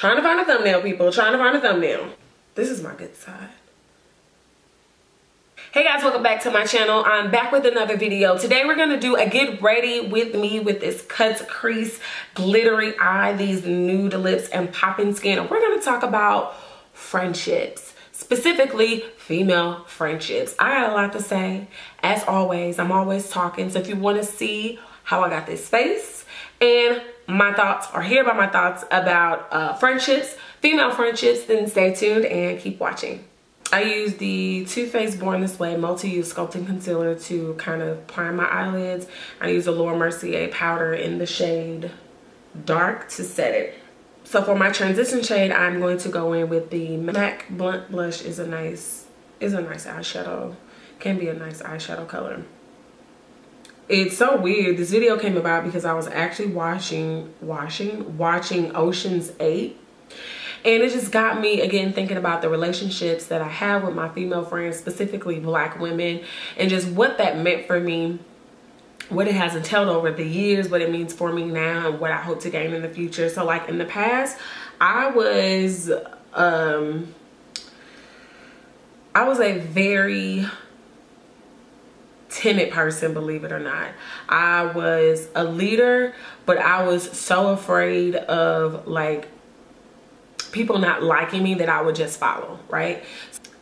Trying to find a thumbnail, people. Trying to find a thumbnail. This is my good side. Hey guys, welcome back to my channel. I'm back with another video. Today we're gonna do a get ready with me with this cut, crease, glittery eye, these nude lips, and popping skin. And we're gonna talk about friendships, specifically female friendships. I got a lot to say. As always, I'm always talking. So if you wanna see how I got this face and my thoughts, or hear about my thoughts about friendships, female friendships, then stay tuned and keep watching. I use the Too Faced Born This Way multi-use sculpting concealer to kind of prime my eyelids. I use a Laura Mercier powder in the shade Dark to set it. So for my transition shade, I'm going to go in with the MAC Blunt Blush. Is a nice eyeshadow. Can be a nice eyeshadow color. It's so weird. This video came about because I was actually watching Ocean's 8. And it just got me, again, thinking about the relationships that I have with my female friends, specifically Black women, and just what that meant for me, what it has entailed over the years, what it means for me now, and what I hope to gain in the future. So like in the past, I was a very timid person, believe it or not. I was a leader, but I was so afraid of like people not liking me that I would just follow, right?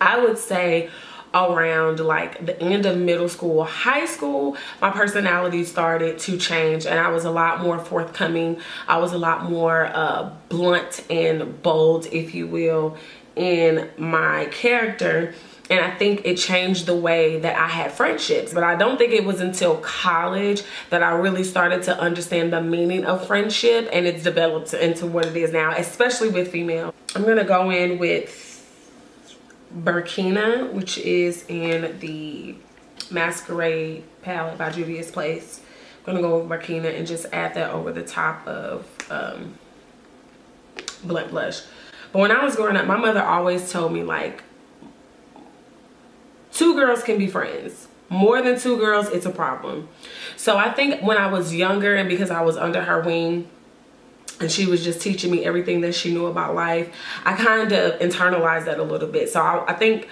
I would say around like the end of middle school, high school, my personality started to change and I was a lot more forthcoming. I was a lot more blunt and bold, if you will, in my character. And I think it changed the way that I had friendships. But I don't think it was until college that I really started to understand the meaning of friendship, and it's developed into what it is now, especially with female. I'm gonna go in with Burkina, which is in the Masquerade palette by Juvia's Place. I'm gonna go with Burkina and just add that over the top of Blunt Blush. But when I was growing up, my mother always told me like, 2 girls can be friends. More than 2 girls, it's a problem. So I think when I was younger, and because I was under her wing and she was just teaching me everything that she knew about life, I kind of internalized that a little bit. So I think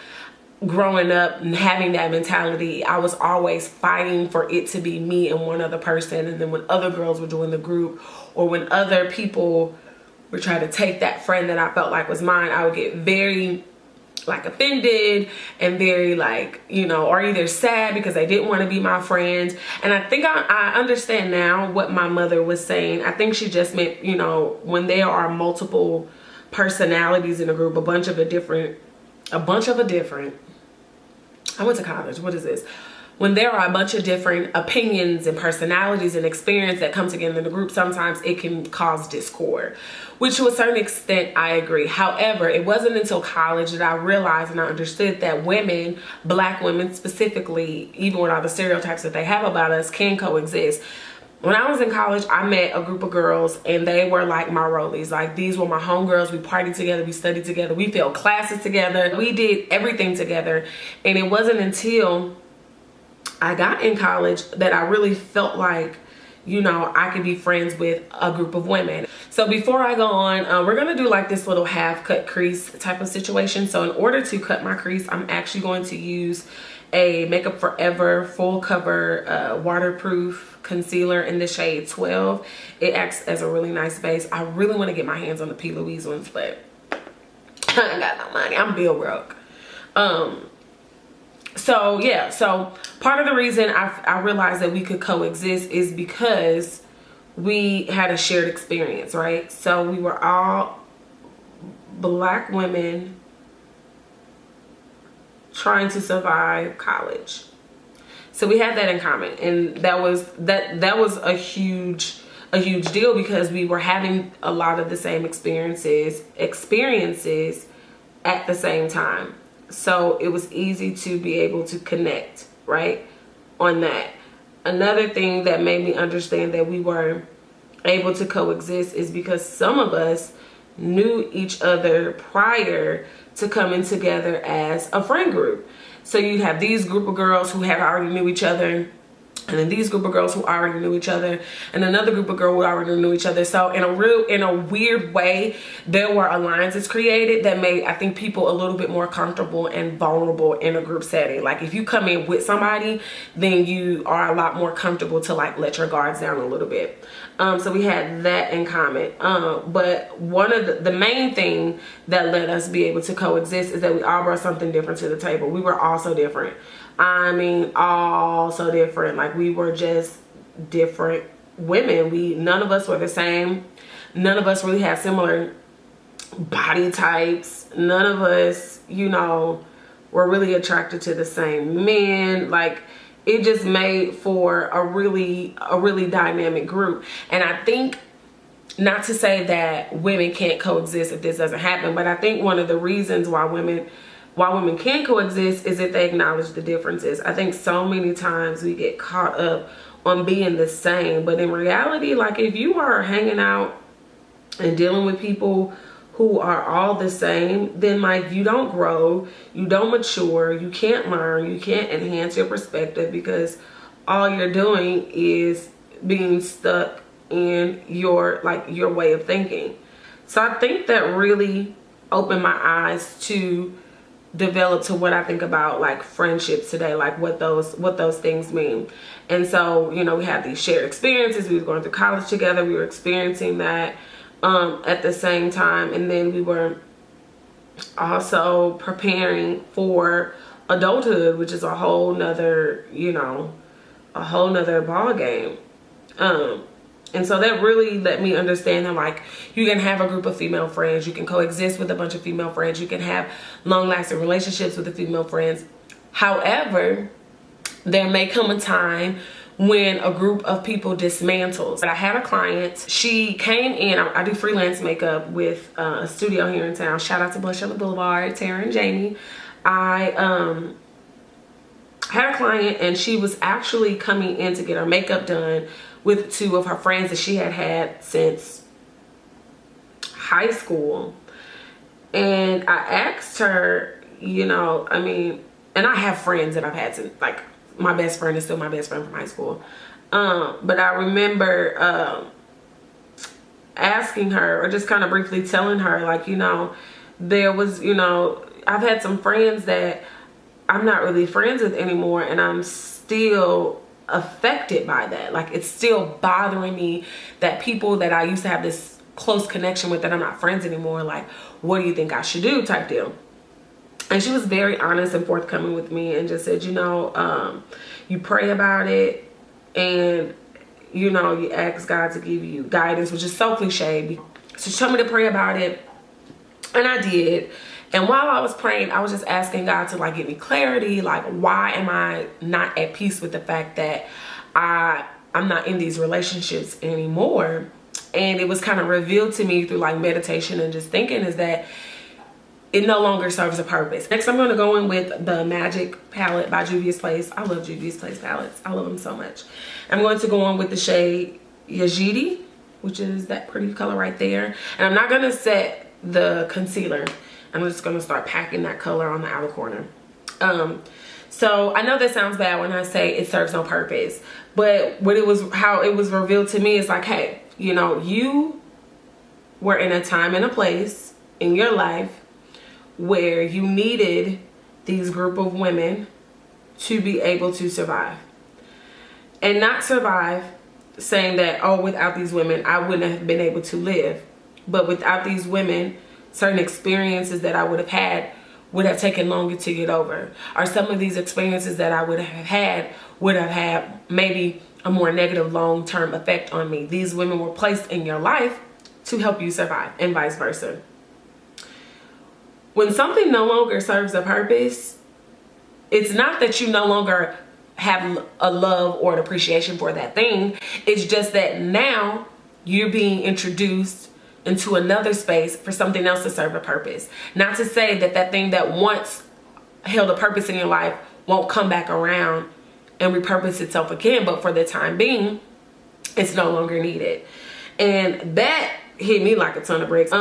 growing up and having that mentality, I was always fighting for it to be me and one other person. And then when other girls would join the group, or when other people would try to take that friend that I felt like was mine, I would get very like offended and very like, you know, or either sad because they didn't want to be my friends. And I think I understand now what my mother was saying. I think she just meant, you know, when there are multiple personalities in a group, I went to college, what is this? When there are a bunch of different opinions and personalities and experience that come together in the group, sometimes it can cause discord, which to a certain extent, I agree. However, it wasn't until college that I realized and I understood that women, Black women specifically, even with all the stereotypes that they have about us, can coexist. When I was in college, I met a group of girls and they were like my rollies. Like these were my homegirls. We partied together, we studied together, we failed classes together, we did everything together. And it wasn't until I got in college that I really felt like, you know, I could be friends with a group of women. So before I go on, we're gonna do like this little half cut crease type of situation. So in order to cut my crease, I'm actually going to use a Makeup Forever full cover waterproof concealer in the shade 12. It acts as a really nice base. I really want to get my hands on the P. Louise ones, but I ain't got no money. I'm bill broke. So yeah, so part of the reason I realized that we could coexist is because we had a shared experience, right? So we were all Black women trying to survive college. So we had that in common, and that was a huge deal because we were having a lot of the same experiences at the same time. So it was easy to be able to connect, right, on that. Another thing that made me understand that we were able to coexist is because some of us knew each other prior to coming together as a friend group. So you have these group of girls who had already knew each other and then these group of girls who already knew each other, and another group of girls who already knew each other. So in a weird way, there were alliances created that made, I think, people a little bit more comfortable and vulnerable in a group setting. Like if you come in with somebody, then you are a lot more comfortable to like let your guards down a little bit. So we had that in common. But one of the main thing that let us be able to coexist is that we all brought something different to the table. We were all so different. I mean, all so different. Like we were just different women. None of us were the same. None of us really had similar body types. None of us, you know, were really attracted to the same men. Like it just made for a really dynamic group. And I think, not to say that women can't coexist if this doesn't happen, but I think one of the reasons why women can coexist is if they acknowledge the differences. I think so many times we get caught up on being the same, but in reality, like if you are hanging out and dealing with people who are all the same, then like you don't grow, you don't mature, you can't learn, you can't enhance your perspective, because all you're doing is being stuck in your way of thinking. So I think that really opened my eyes to develop to what I think about like friendships today, like what those things mean. And so, you know, we had these shared experiences. We were going through college together. We were experiencing that at the same time, and then we were also preparing for adulthood, which is a whole nother, you know, a whole nother ball game. And so that really let me understand that like you can have a group of female friends, you can coexist with a bunch of female friends, you can have long-lasting relationships with the female friends. However, there may come a time when a group of people dismantles. But I had a client, she came in, I do freelance makeup with a studio here in town. Shout out to Blush on the Boulevard, Tara and Jamie. I had a client and she was actually coming in to get her makeup done with two of her friends that she had since high school. And I asked her, you know, I mean, and I have friends that I've had since, like, my best friend is still my best friend from high school. But I remember asking her, or just kind of briefly telling her, like, you know, there was, you know, I've had some friends that I'm not really friends with anymore, and I'm still affected by that. Like, it's still bothering me that people that I used to have this close connection with, that I'm not friends anymore. Like, what do you think I should do, type deal. And she was very honest and forthcoming with me and just said, you know, you pray about it, and, you know, you ask God to give you guidance, which is so cliche. So she told me to pray about it, and I did. And while I was praying, I was just asking God to, like, give me clarity. Like, why am I not at peace with the fact that I'm not in these relationships anymore? And it was kind of revealed to me through, like, meditation and just thinking, is that it no longer serves a purpose. Next, I'm going to go in with the Magic palette by Juvia's Place. I love Juvia's Place palettes. I love them so much. I'm going to go on with the shade Yazidi, which is that pretty color right there. And I'm not going to set the concealer. I'm just going to start packing that color on the outer corner. So I know that sounds bad when I say it serves no purpose, but how it was revealed to me is like, hey, you know, you were in a time and a place in your life where you needed these group of women to be able to survive. And not survive saying that, oh, without these women, I wouldn't have been able to live. But without these women, certain experiences that I would have had would have taken longer to get over. Or some of these experiences that I would have had maybe a more negative long-term effect on me. These women were placed in your life to help you survive, and vice versa. When something no longer serves a purpose, it's not that you no longer have a love or an appreciation for that thing. It's just that now you're being introduced into another space for something else to serve a purpose. Not to say that that thing that once held a purpose in your life won't come back around and repurpose itself again, but for the time being, it's no longer needed. And that hit me like a ton of bricks.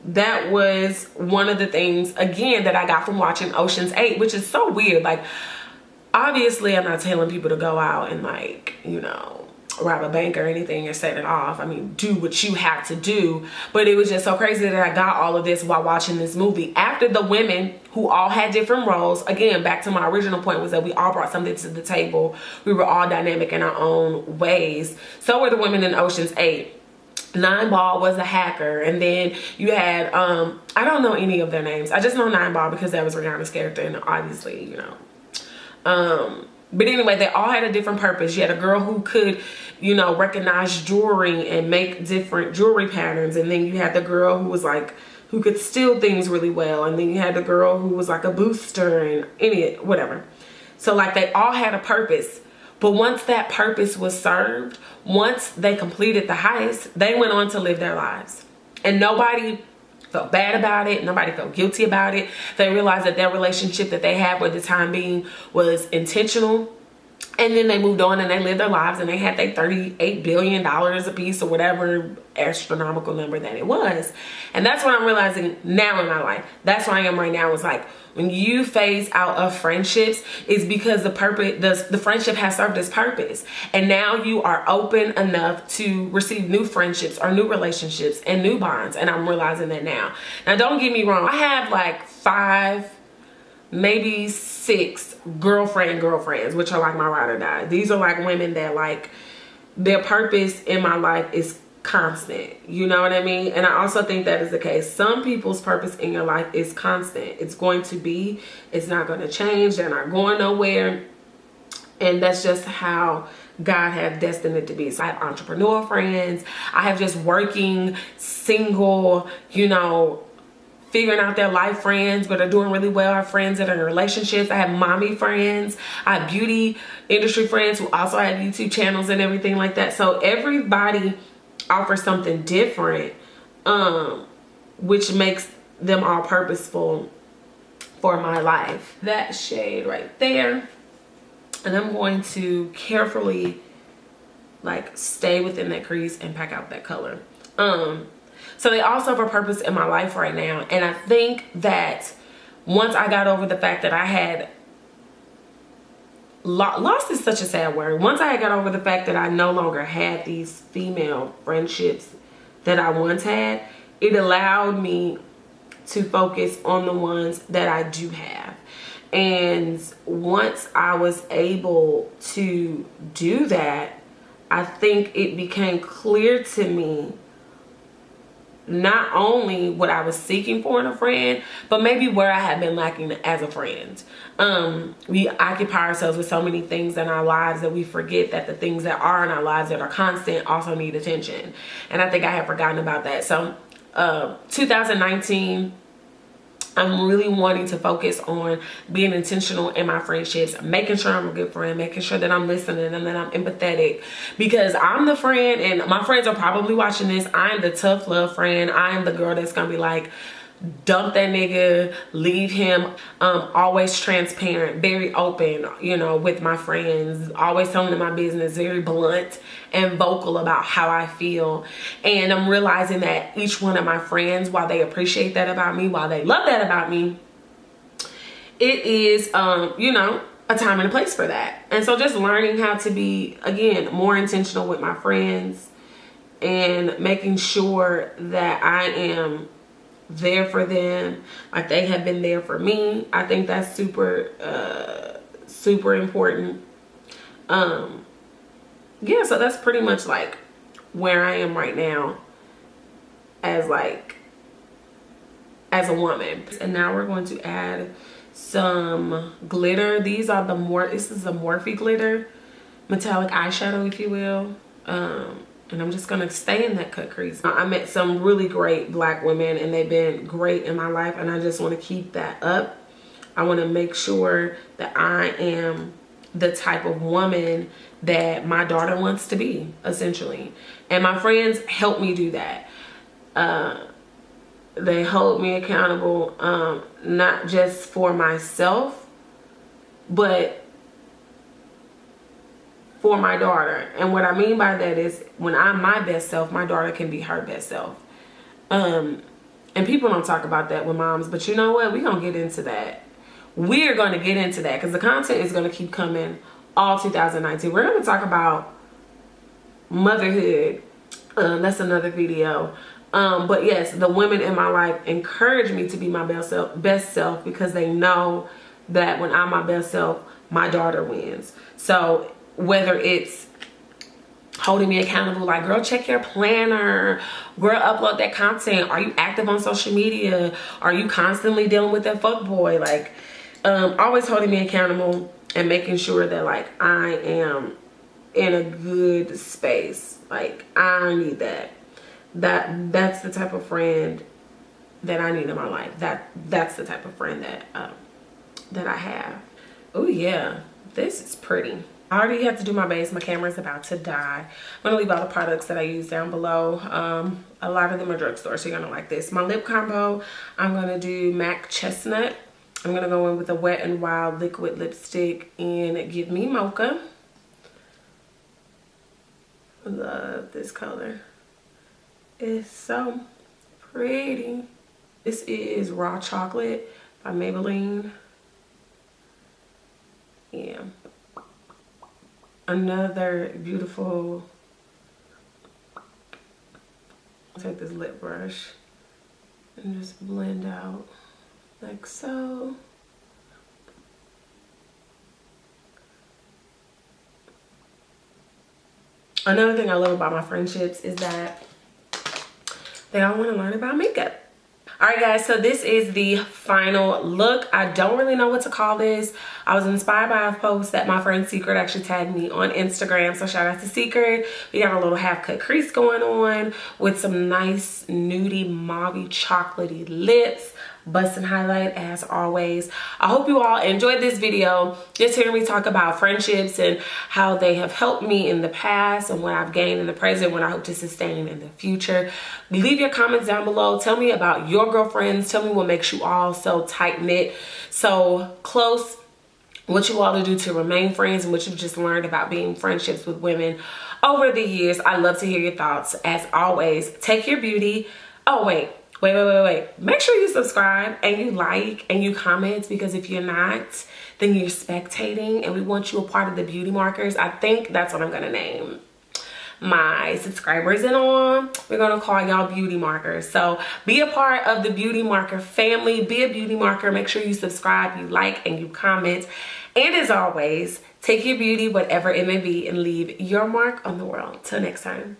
That was one of the things, again, that I got from watching Ocean's 8, which is so weird. Like, obviously I'm not telling people to go out and, like, you know, rob a bank or anything and set it off. I mean, do what you have to do. But it was just so crazy that I got all of this while watching this movie. After the women who all had different roles, again, back to my original point, was that we all brought something to the table. We were all dynamic in our own ways. So were the women in Ocean's 8. Nine Ball was a hacker, and then you had I don't know any of their names. I just know Nine Ball because that was Rihanna's character, and obviously, you know. But anyway, they all had a different purpose. You had a girl who could, you know, recognize jewelry and make different jewelry patterns. And then you had the girl who was like, who could steal things really well. And then you had the girl who was like a booster and whatever. So like they all had a purpose. But once that purpose was served, once they completed the heist, they went on to live their lives. And nobody felt bad about it. Nobody felt guilty about it. They realized that their relationship that they had for the time being was intentional. And then they moved on and they lived their lives, and they had their $38 billion a piece or whatever astronomical number that it was. And that's what I'm realizing now in my life. That's where I am right now. It's like when you phase out of friendships, it's because the friendship has served its purpose. And now you are open enough to receive new friendships or new relationships and new bonds. And I'm realizing that now. Now, don't get me wrong. I have like 5, maybe 6 girlfriends, which are like my ride or die. These are like women that, like, their purpose in my life is constant. You know what I mean? And I also think that is the case. Some people's purpose in your life is constant. It's going to be. It's not going to change. They're not going nowhere. And that's just how God has destined it to be. So I have entrepreneur friends. I have just working, single, you know, figuring out their life friends but are doing really well. I have friends that are in relationships. I have mommy friends. I have beauty industry friends who also have YouTube channels and everything like that. So everybody offers something different, which makes them all purposeful for my life. That shade right there. And I'm going to carefully, like, stay within that crease and pack out that color. So they also have a purpose in my life right now. And I think that once I got over the fact that I had lost is such a sad word. Once I got over the fact that I no longer had these female friendships that I once had, it allowed me to focus on the ones that I do have. And once I was able to do that, I think it became clear to me not only what I was seeking for in a friend, but maybe where I had been lacking as a friend. We occupy ourselves with so many things in our lives that we forget that the things that are in our lives that are constant also need attention. And I think I had forgotten about that. So 2019, I'm really wanting to focus on being intentional in my friendships, making sure I'm a good friend, making sure that I'm listening and that I'm empathetic, because I'm the friend, and my friends are probably watching this. I'm the tough love friend. I am the girl that's gonna be like, dump that nigga, leave him. Always transparent, very open, you know, with my friends, always telling them my business, very blunt and vocal about how I feel. And I'm realizing that each one of my friends, while they appreciate that about me, while they love that about me, it is, you know, a time and a place for that. And so just learning how to be, again, more intentional with my friends and making sure that I am there for them like they have been there for me. I think that's super super important. Yeah, so that's pretty much like where I am right now as a woman. And now we're going to add some glitter. This is a Morphe glitter, metallic eyeshadow, if you will. And I'm just gonna stay in that cut crease. I met some really great black women and they've been great in my life, and I just want to keep that up. I want to make sure that I am the type of woman that my daughter wants to be, essentially. And my friends help me do that. They hold me accountable, not just for myself, but for my daughter. And what I mean by that is when I'm my best self, my daughter can be her best self. And people don't talk about that with moms, but you know what? We're going to get into that. we're going to get into that because the content is going to keep coming all 2019. We're going to talk about motherhood. That's another video. But yes, the women in my life encourage me to be my best self because they know that when I'm my best self, my daughter wins. So whether it's holding me accountable, like, girl, check your planner, girl, upload that content, are you active on social media, are you constantly dealing with that fuck boy, like, always holding me accountable and making sure that, like, I am in a good space. Like, I need that's the type of friend that I need in my life. That's the type of friend that I have. Oh yeah, this is pretty. I already have to do my base. My camera's about to die. I'm gonna leave all the products that I use down below. A lot of them are drugstore, so you're gonna like this. My lip combo, I'm gonna do MAC Chestnut. I'm gonna go in with a Wet n Wild liquid lipstick and Give Me Mocha. I love this color. It's so pretty. This is Raw Chocolate by Maybelline. Yeah. Another beautiful, I'll take this lip brush and just blend out like so. Another thing I love about my friendships is that they all want to learn about makeup. All right, guys, so this is the final look. I don't really know what to call this. I was inspired by a post that my friend Secret actually tagged me on Instagram, so shout out to Secret. We got a little half-cut crease going on with some nice nudie mauve chocolatey lips. Bust and highlight as always. I hope you all enjoyed this video. Just hearing me talk about friendships and how they have helped me in the past and what I've gained in the present, what I hope to sustain in the future. Leave your comments down below. Tell me about your girlfriends. Tell me what makes you all so tight-knit, so close, what you all to do to remain friends, and what you've just learned about being friendships with women over the years. I love to hear your thoughts. As always, take your beauty. Oh, wait. Make sure you subscribe and you like and you comment, because if you're not, then you're spectating, and we want you a part of the beauty markers. I think that's what I'm gonna name my subscribers and on. We're gonna call y'all beauty markers. So be a part of the beauty marker family. Be a beauty marker. Make sure you subscribe, you like, and you comment. And as always, take your beauty, whatever it may be, and leave your mark on the world. Till next time.